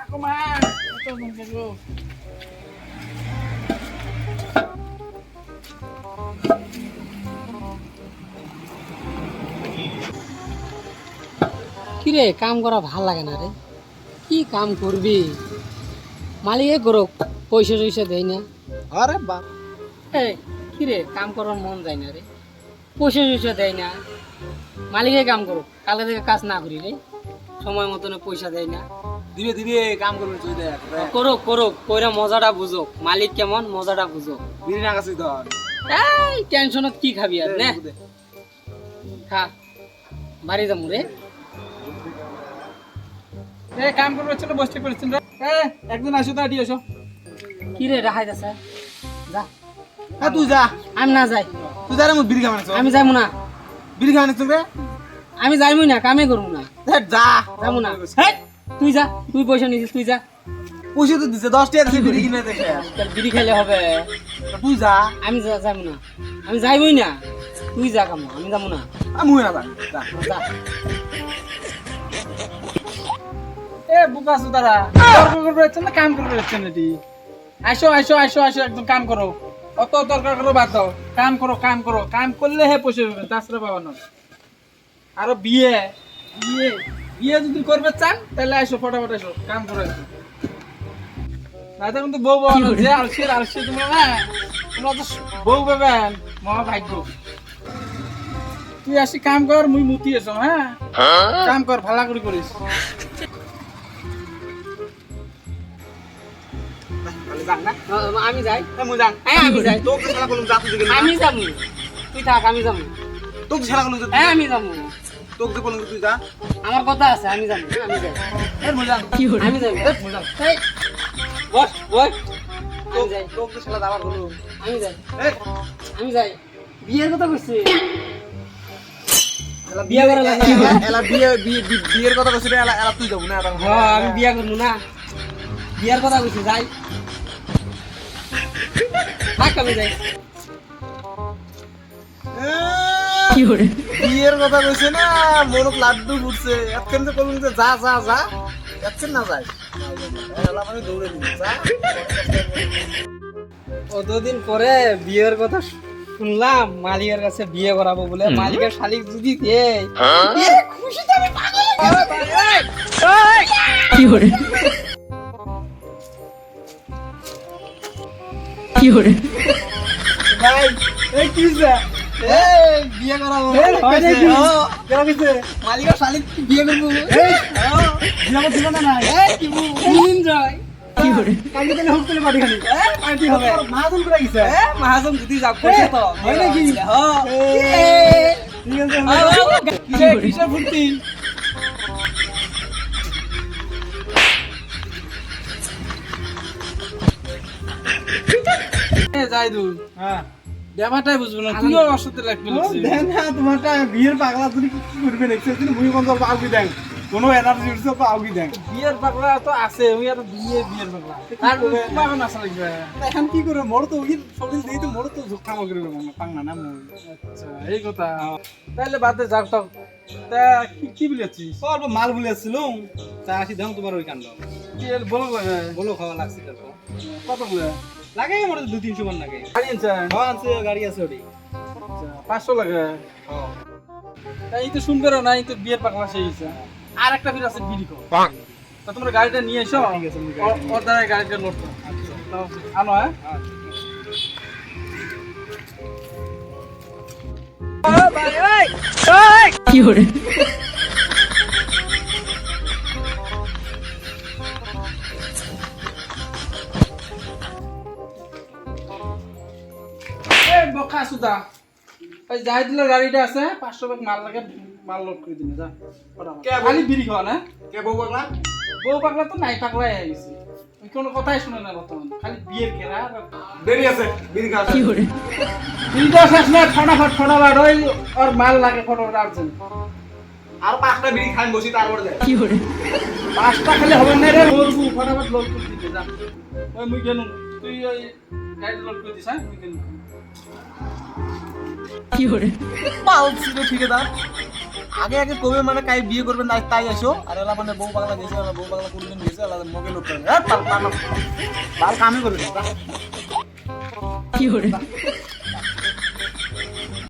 ঠাকুমা কিরে কাম করা ভাল লাগে না রে, কি কাম করবি? মালিকে করুক, পয়সা টয়সা দেয় না। আরে বাপ এই কিরে কাম করার মন যায় না রে, পয়সা টয়সা দেয় না। মালিকে কাম করুক, কালকে থেকে কাজ না করি রে, সময় মতন পয়সা দেয় না। দিবে দিবে কাম করবে তুই দেখ করুক করুক, কইরা মজাটা বুঝুক, মালিক কেমন মজাটা বুঝুক। বিড়ি না কাছে ধর এই টেনশনত কি খাবি আর নে খা, বাড়ি যাবো রে। কাম করবে চলো বসতে পেরেছেন রে একদিন আসো তো আটি আসো কি রে রাখাই আছে, যা। তুই যা আমি না যাই, তুই যা রে মুই বিড়ি খাওয়ানো আমি যাইমু না, বিড়ি খাওয়ানো রে আমি যাইমু না, কামে করবো না, যা যাবো না। হেই, তুই যা, তুই পয়সা নিছিস, তুই যা। পয়সা তো দিছে 10 টাকা দিছে বিড়ি কিনে দেখে তার বিড়ি খাইলে হবে? তুই যা আমি যাবো না, আমি যাইবই না, তুই যা কামো, আমি যাবো না। মুই না যা যা। বুকা সুতারা তর্ক করবে না কাম করবে এটি আসো আসো আসো আসো একদম কাম করো, অত দরকার করো বাদ দাও, কাম করো কাম করো, কাম করলে হে পয়সা পাবেন, তাছাড়া পাবেন না। আরো বিয়ে বিয়ে বিয়ে যদি করবে চান তাহলে আসো ফটাফট আসো কাম করো আসো, না তো কিন্তু বউ বাবানো যে আলসি তোমরা না, তোমরা তো বউ পাবেন মহাভাগ্য। তুই আসি কাম কর, মুই মুতি আছো হ্যাঁ, কাম কর ভালো করে করিস। আমি যাই, মুই যাং আমি যাই, তোকে শালা বলুম যা তুই গেলি আমি যাবো, তুই থাক, আমি যাবো। তোকে শালা বলুম আমি যাবো, তোকে বলুম তুই যা আমার কথা আছে, আমি যাবো, আমি যাই, মুই যাং আমি যাই, এই, বস বস, আমি যাই, তোকে শালা দাবার বলুম আমি যাই, এই আমি যাই। বিয়ের কথা কইছি, বিয়ে করে এলা বিয়ের কথা কইছিস এলা এলা তুই যাবো না হ্যাঁ আমি বিয়া করবো না, বিয়ার কথা কইছি, যাই থাক, আমি যাই। বিয়ের কথা কইছে না মোরক লাড্ডু ফুটছে এতক্ষণ তো বলুন যে যা যা যা এতক্ষণ না যাই এলা মানে দৌড়ে দিবি যা। কতদিন পরে বিয়ের কথা শুনলাম, মালিকের কাছে বিয়ে করাবো বলে, মালিকের শালিক যদি দেয় খুশিতে আমি পাগল হয়ে যাবো। ভাই এই কি হইছে এই বিয়ে করাবো হয় নাকি কেন কইছে মালিকের শালিক বিয়ে করবো, এই বিয়ে দিল না নাই এই কি এনজয় কালকে তাহলে হোক তাহলে পার্টি খালি পার্টি হবে মাহাজন করে গেছে মহাজন যদি যাক করছে তো হয় নাকি হ্যাঁ ঠিক আছে কিসে কিসে ফুর্তি যাই দূর হ্যাঁ ব্যাপারটাই বুঝবো না, তুইও অসত্যি লাগবে দেন না তোমারটা বিয়ের পাগলা তুমি কি করবে দেখছিস তুমি ভূমিকম্প আউকি দেন কোনো এনার্জি উঠছে তো আউকি দেন বিয়ের পাগলা তো আছে ওই আর বিয়ের পাগলা আর পাগল আসা লাগবে এখন কি করে মোর তো ওই সবদিন দেই তো মোর তো ঝুঁকা মগরে পাংনা না মোর। আচ্ছা এই কথা তাইলে বাদে যাও তো তা কি বলেছিস অল্প মাল বলেছিল তা আসি দাম তোমার ওই কাণ্ড কি বলো বলো খাওয়া লাগছে তারপর কত বলে লাগে মোর 2-300 মান লাগে গাড়ি আনছে হ্যাঁ আনছে গাড়ি আছে ওটি আচ্ছা 500 লাগে হ্যাঁ তাই তো শুনবে না, এই তো বিয়ের পাগলা সেই হইছে আর একটা ফির আছে বিড়ি কো তা তোমরা গাড়িটা নিয়ে এসো ঠিক আছে ওর দ্বারা গাড়িটা লোড করো আচ্ছা তাও আনো হ্যাঁ কি হরে বকা সুদা ওই যাই দিল গাড়িটা আছে 500 ব্যাগ মাল লাগে, মাল লোড করে দিন যা খালি বিড়ি খাওয়া না কে বউ পাগলা তো নাই পাগলাই হয়ে গেছে ওই কোনো কথাই শুনে না বর্তমান খালি বিয়ের ঘেরা দেরি আছে বিড়ি খাওয়া কি করে বিড়িটা শেষ না ফটাফট ওই আর মাল লাগে ফটাফট আর্জেন্ট আর 5টা বিড়ি খান বসি তারপর যায় কি করে 5টা খেলে হবে না রে বলবো ফটাফট লোড করে দিতে যা ওই মুই গেলুম তুই ওই গাড়ি লোড করে দিস হ্যাঁ মুই গেলুম কি করে পাল ছিল ঠিকাদার আগে আগে কবে মানে কাই বিয়ে করবেন না তাই এসো আর এলা মানে বউ পাগলা গেছে এলা বউ পাগলা কোনদিন গেছে এলা মগে লোক করে পাল কামে করবে কি করে